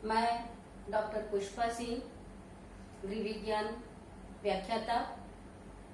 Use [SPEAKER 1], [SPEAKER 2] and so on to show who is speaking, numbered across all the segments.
[SPEAKER 1] मैं डॉक्टर पुष्पा सिंह, गृह विज्ञान व्याख्याता,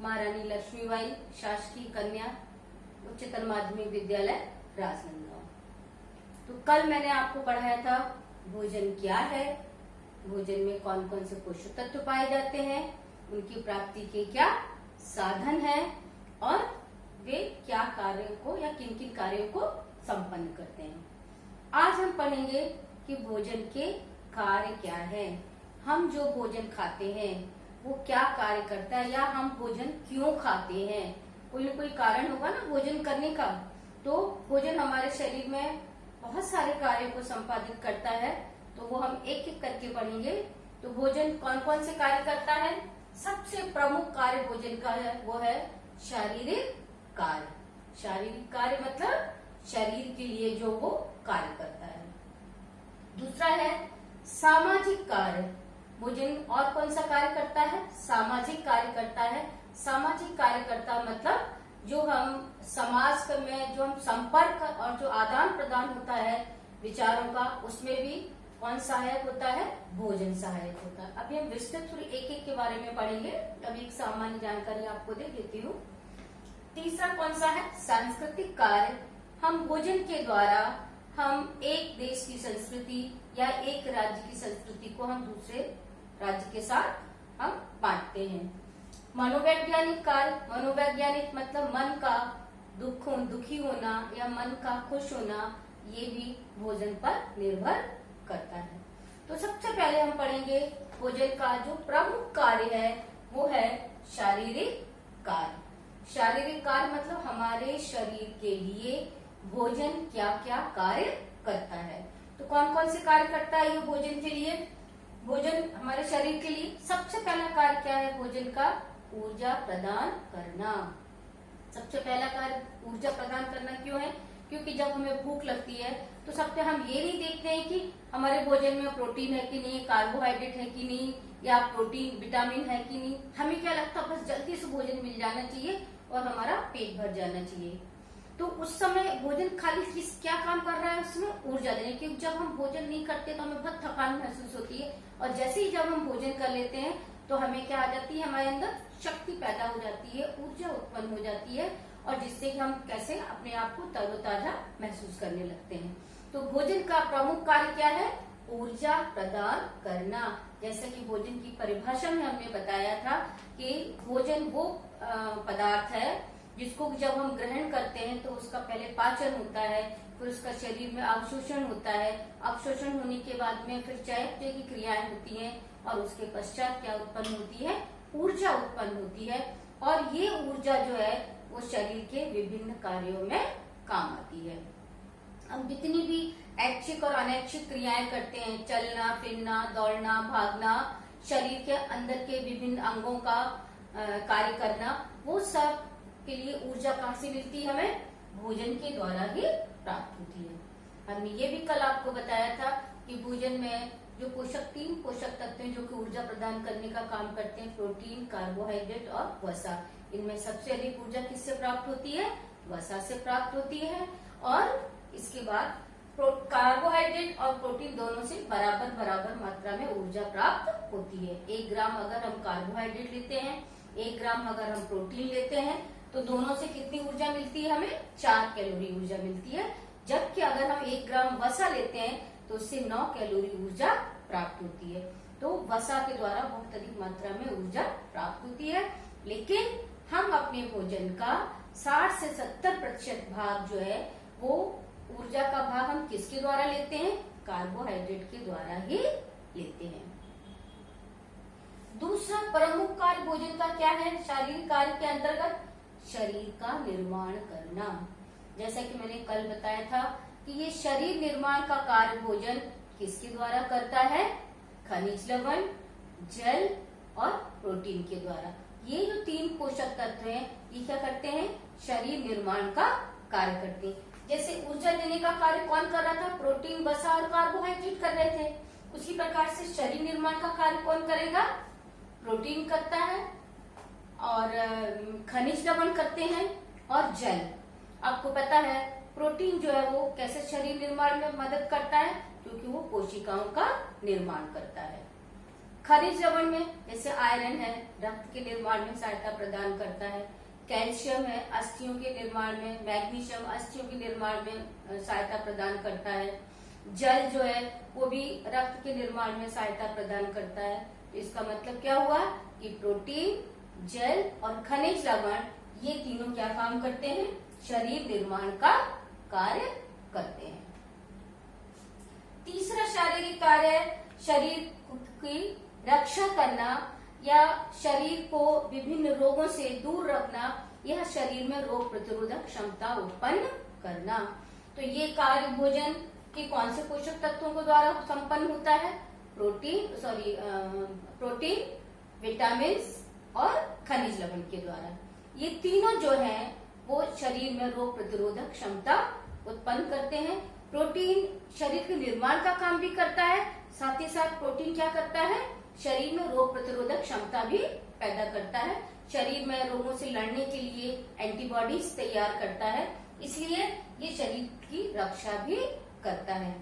[SPEAKER 1] महारानी लक्ष्मीबाई शासकीय कन्या उच्चतर माध्यमिक विद्यालय राजनांदगांव। तो कल मैंने आपको पढ़ाया था भोजन क्या है, भोजन में कौन कौन से पोषक तत्व पाए जाते हैं, उनकी प्राप्ति के क्या साधन है और वे क्या कार्यों को या किन किन कार्यों को संपन्न करते हैं। आज हम पढ़ेंगे कि भोजन के कार्य क्या है, हम जो भोजन खाते हैं वो क्या कार्य करता है या हम भोजन क्यों खाते हैं। कोई न कोई कारण होगा ना भोजन करने का। तो भोजन हमारे शरीर में बहुत सारे कार्यों को संपादित करता है, तो वो हम एक एक करके पढ़ेंगे। तो भोजन कौन कौन से कार्य करता है। सबसे प्रमुख कार्य भोजन का है वो है शारीरिक कार्य। शारीरिक कार्य मतलब शरीर के लिए जो वो कार्य करता है। दूसरा है सामाजिक कार्य। भोजन और कौन सा कार्य करता है, सामाजिक कार्य करता है। सामाजिक कार्य करता मतलब जो हम समाज में जो हम संपर्क और जो आदान प्रदान होता है विचारों का, उसमें भी कौन सहायक होता है, भोजन सहायक होता है। अभी हम विस्तृत एक एक के बारे में पढ़ेंगे। अभी एक सामान्य जानकारी आपको दे देती हूँ। तीसरा कौन सा है, सांस्कृतिक कार्य। हम भोजन के द्वारा हम एक देश की संस्कृति या एक राज्य की संस्कृति को हम दूसरे राज्य के साथ हम बांटते हैं। मनोवैज्ञानिक कार्य। मनोवैज्ञानिक मतलब मन का दुखी होना या मन का खुश होना, ये भी भोजन पर निर्भर करता है। तो सबसे पहले हम पढ़ेंगे भोजन का जो प्रमुख कार्य है वो है शारीरिक कार्य। शारीरिक कार्य मतलब हमारे शरीर के लिए भोजन क्या क्या कार्य करता है। तो कौन कौन से कार्य करता है ये भोजन के लिए। भोजन हमारे शरीर के लिए सबसे पहला कार्य क्या है भोजन का, ऊर्जा प्रदान करना। सबसे पहला कार्य ऊर्जा प्रदान करना क्यों है, क्योंकि जब हमें भूख लगती है तो सबसे हम ये नहीं देखते हैं कि हमारे भोजन में प्रोटीन है कि नहीं, कार्बोहाइड्रेट है कि नहीं, या प्रोटीन विटामिन है कि नहीं। हमें क्या लगता है बस जल्दी से भोजन मिल जाना चाहिए और हमारा पेट भर जाना चाहिए। तो उस समय भोजन खाली किस क्या काम कर रहा है, उसमें ऊर्जा देने की। जब हम भोजन नहीं करते तो हमें बहुत थकान महसूस होती है, और जैसे ही जब हम भोजन कर लेते हैं तो हमें क्या आ जाती है, हमारे अंदर शक्ति पैदा हो जाती है, ऊर्जा उत्पन्न हो जाती है, और जिससे कि हम कैसे अपने आप को तरोताजा महसूस करने लगते हैं। तो भोजन का प्रमुख कार्य क्या है, ऊर्जा प्रदान करना। जैसे कि भोजन की परिभाषा में हमने बताया था कि भोजन वो पदार्थ है जिसको जब हम ग्रहण करते हैं तो उसका पहले पाचन होता है, फिर उसका शरीर में अवशोषण होता है। अवशोषण होने के बाद में फिर चयापचय की क्रियाएं होती हैं, और उसके पश्चात क्या उत्पन्न होती है, ऊर्जा उत्पन्न होती है। और ये ऊर्जा जो है वो शरीर के विभिन्न कार्यों में काम आती है। हम जितनी भी ऐच्छिक और अनैच्छिक क्रियाएं करते हैं, चलना फिरना दौड़ना भागना, शरीर के अंदर के विभिन्न अंगों का कार्य करना, वो सब के लिए ऊर्जा कहाँ से मिलती है, हमें भोजन के द्वारा ही प्राप्त होती है। हमने ये भी कल आपको बताया था कि भोजन में जो तीन पोषक तत्व हैं जो कि ऊर्जा प्रदान करने का काम करते हैं, प्रोटीन, कार्बोहाइड्रेट और वसा। इनमें सबसे अधिक ऊर्जा किससे प्राप्त होती है, वसा से प्राप्त होती है। और इसके बाद कार्बोहाइड्रेट और प्रोटीन दोनों से बराबर बराबर मात्रा में ऊर्जा प्राप्त होती है। 1 ग्राम अगर हम कार्बोहाइड्रेट लेते हैं, 1 ग्राम अगर हम प्रोटीन लेते हैं, तो दोनों से कितनी ऊर्जा मिलती है, हमें 4 कैलोरी ऊर्जा मिलती है। जबकि अगर हम 1 ग्राम वसा लेते हैं तो उससे 9 कैलोरी ऊर्जा प्राप्त होती है। तो वसा के द्वारा बहुत अधिक मात्रा में ऊर्जा प्राप्त होती है। लेकिन हम अपने भोजन का 60 से 70% भाग जो है वो ऊर्जा का भाग हम किसके द्वारा लेते हैं, कार्बोहाइड्रेट के द्वारा ही लेते हैं। दूसरा प्रमुख कार्य भोजन का क्या है, शारीरिक कार्य के अंतर्गत शरीर का निर्माण करना। जैसा कि मैंने कल बताया था कि ये शरीर निर्माण का कार्य भोजन किसके द्वारा करता है, खनिज लवण, जल और प्रोटीन के द्वारा। ये जो 3 पोषक तत्व हैं ये क्या करते हैं, शरीर निर्माण का कार्य करते हैं। जैसे ऊर्जा देने का कार्य कौन कर रहा था, प्रोटीन, वसा और कार्बोहाइड्रेट कर रहे थे। उसी प्रकार से शरीर निर्माण का कार्य कौन करेगा, प्रोटीन करता है और खनिज लवण करते हैं और जल। आपको पता है प्रोटीन जो है वो कैसे शरीर निर्माण में मदद करता है, क्योंकि क्योंकि वो कोशिकाओं का निर्माण करता है। खनिज लवण में जैसे आयरन है, रक्त के निर्माण में सहायता प्रदान करता है। कैल्शियम है, अस्थियों के निर्माण में। मैग्नीशियम अस्थियों के निर्माण में सहायता प्रदान करता है। जल जो है वो भी रक्त के निर्माण में सहायता प्रदान करता है। तो इसका मतलब क्या हुआ कि प्रोटीन, जल और खनिज लवण ये तीनों क्या काम करते हैं? शरीर निर्माण का कार्य करते हैं। तीसरा शारीरिक कार्य है शरीर की रक्षा करना या शरीर को विभिन्न रोगों से दूर रखना, यह शरीर में रोग प्रतिरोधक क्षमता उत्पन्न करना। तो ये कार्य भोजन के कौन से पोषक तत्वों के द्वारा संपन्न होता है? प्रोटीन, विटामिन और खनिज लवण के द्वारा। ये तीनों जो हैं वो शरीर में रोग प्रतिरोधक क्षमता उत्पन्न करते हैं। प्रोटीन शरीर के निर्माण का काम भी करता है, साथ ही साथ प्रोटीन क्या करता है? शरीर में रोग प्रतिरोधक क्षमता भी पैदा करता है। शरीर में रोगों से लड़ने के लिए एंटीबॉडीज तैयार करता है, इसलिए ये शरीर की रक्षा भी करता है।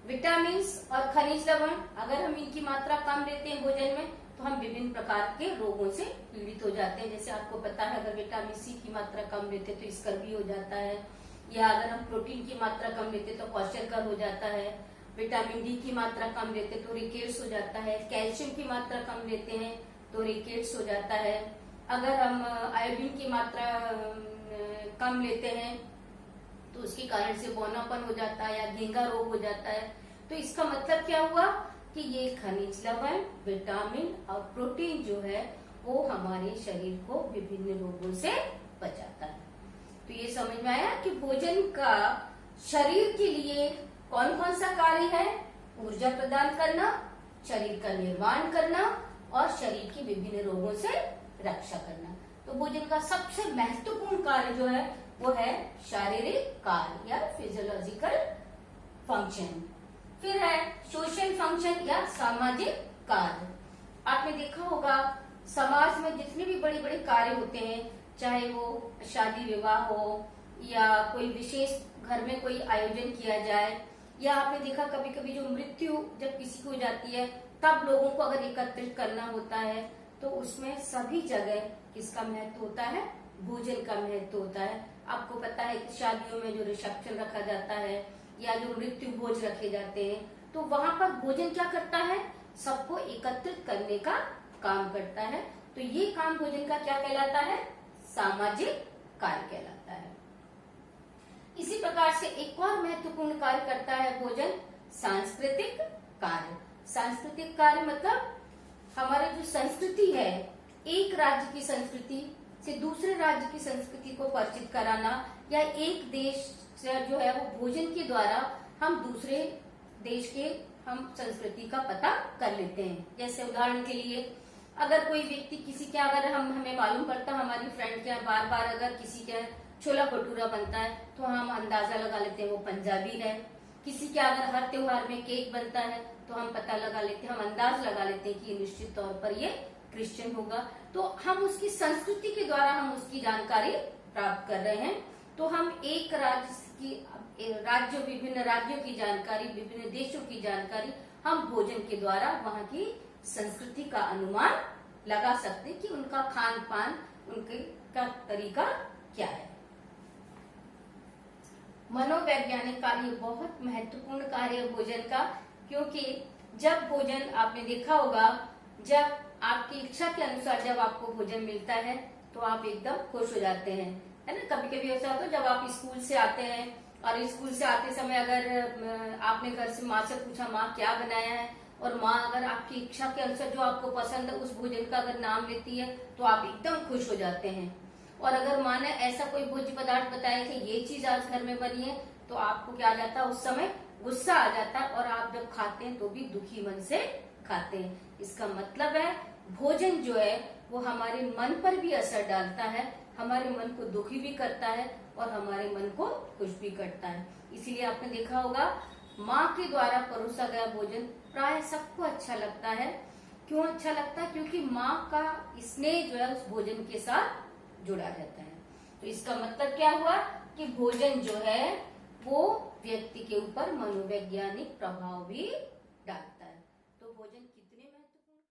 [SPEAKER 1] विटामिन और खनिज लवण अगर हम इनकी मात्रा कम लेते हैं भोजन में तो हम विभिन्न प्रकार के रोगों से पीड़ित हो जाते हैं। जैसे आपको पता है अगर विटामिन सी की मात्रा कम लेते तो स्कर्वी हो जाता है, या अगर हम प्रोटीन की मात्रा कम लेते तो क्वेश्चरकर हो जाता है। विटामिन डी की मात्रा कम लेते तो रिकेट्स हो जाता है। कैल्शियम की मात्रा कम लेते हैं तो रिकेट्स हो जाता है। अगर हम आयोडीन की मात्रा कम लेते हैं तो उसके कारण से बौनापन हो जाता है या घेंगा रोग हो जाता है। तो इसका मतलब क्या हुआ कि ये खनिज लवण, विटामिन और प्रोटीन जो है वो हमारे शरीर को विभिन्न रोगों से बचाता है। तो ये समझ में आया कि भोजन का शरीर के लिए कौन कौन सा कार्य है? ऊर्जा प्रदान करना, शरीर का निर्माण करना और शरीर की विभिन्न रोगों से रक्षा करना। तो भोजन का सबसे महत्वपूर्ण कार्य जो है वो है शारीरिक कार्य या फिजियोलॉजिकल फंक्शन। फिर है सोशल फंक्शन या सामाजिक कार्य। आपने देखा होगा समाज में जितने भी बड़े बड़े कार्य होते हैं, चाहे वो शादी विवाह हो या कोई विशेष घर में कोई आयोजन किया जाए, या आपने देखा कभी कभी जो मृत्यु जब किसी को हो जाती है तब लोगों को अगर एकत्रित करना होता है तो उसमें सभी जगह किसका महत्व होता है? भोजन का महत्व होता है। आपको पता है कि शादियों में जो रिसेप्शन रखा जाता है या जो मृत्यु भोज रखे जाते हैं तो वहां पर भोजन क्या करता है? सबको एकत्रित करने का काम करता है। तो ये काम भोजन का क्या कहलाता है? सामाजिक कार्य कहलाता है। इसी प्रकार से एक और महत्वपूर्ण कार्य करता है भोजन, सांस्कृतिक कार्य। सांस्कृतिक कार्य मतलब हमारा जो संस्कृति है, एक राज्य की संस्कृति से दूसरे राज्य की संस्कृति को परिचित कराना, या एक देश से जो है वो भोजन के द्वारा हम दूसरे देश के हम संस्कृति का पता कर लेते हैं। जैसे उदाहरण के लिए अगर कोई व्यक्ति किसी के, अगर हमें मालूम पड़ता हमारी फ्रेंड के बार बार अगर किसी के छोला भटूरा बनता है तो हम अंदाजा लगा लेते हैं वो पंजाबी है। किसी के अगर हर त्योहार में केक बनता है तो हम पता लगा लेते हैं, हम अंदाज लगा लेते हैं कि ये निश्चित तौर पर ये क्रिश्चियन होगा। तो हम उसकी संस्कृति के द्वारा हम उसकी जानकारी प्राप्त कर रहे हैं। तो हम एक विभिन्न राज्यों की जानकारी, विभिन्न देशों की जानकारी हम भोजन के द्वारा वहाँ की संस्कृति का अनुमान लगा सकते हैं कि उनका खान पान, उनके का तरीका क्या है। मनोवैज्ञानिक कार्य बहुत महत्वपूर्ण कार्य है भोजन का, क्योंकि जब भोजन, आपने देखा होगा जब आपकी इच्छा के अनुसार जब आपको भोजन मिलता है तो आप एकदम खुश हो जाते हैं, है ना। कभी कभी ऐसा होता है जब आप स्कूल से आते हैं और स्कूल से आते समय अगर आपने घर से माँ से पूछा माँ क्या बनाया है, और माँ अगर आपकी इच्छा के अनुसार जो आपको पसंद है उस भोजन का अगर नाम लेती है तो आप एकदम खुश हो जाते हैं। और अगर माँ ने ऐसा कोई भोज्य पदार्थ बताया कि ये चीज आज घर में बनी है तो आपको क्या आ जाता है, उस समय गुस्सा आ जाता है, और आप जब खाते हैं तो भी दुखी मन से खाते हैं। इसका मतलब है भोजन जो है वो हमारे मन पर भी असर डालता है, हमारे मन को दुखी भी करता है और हमारे मन को खुश भी करता है। इसीलिए आपने देखा होगा माँ के द्वारा परोसा गया भोजन प्राय सबको अच्छा लगता है। क्यों अच्छा लगता है? क्योंकि माँ का स्नेह जो है उस भोजन के साथ जुड़ा रहता है। तो इसका मतलब क्या हुआ कि भोजन जो है वो व्यक्ति के ऊपर मनोवैज्ञानिक प्रभाव भी डालता है। तो भोजन कितने महत्व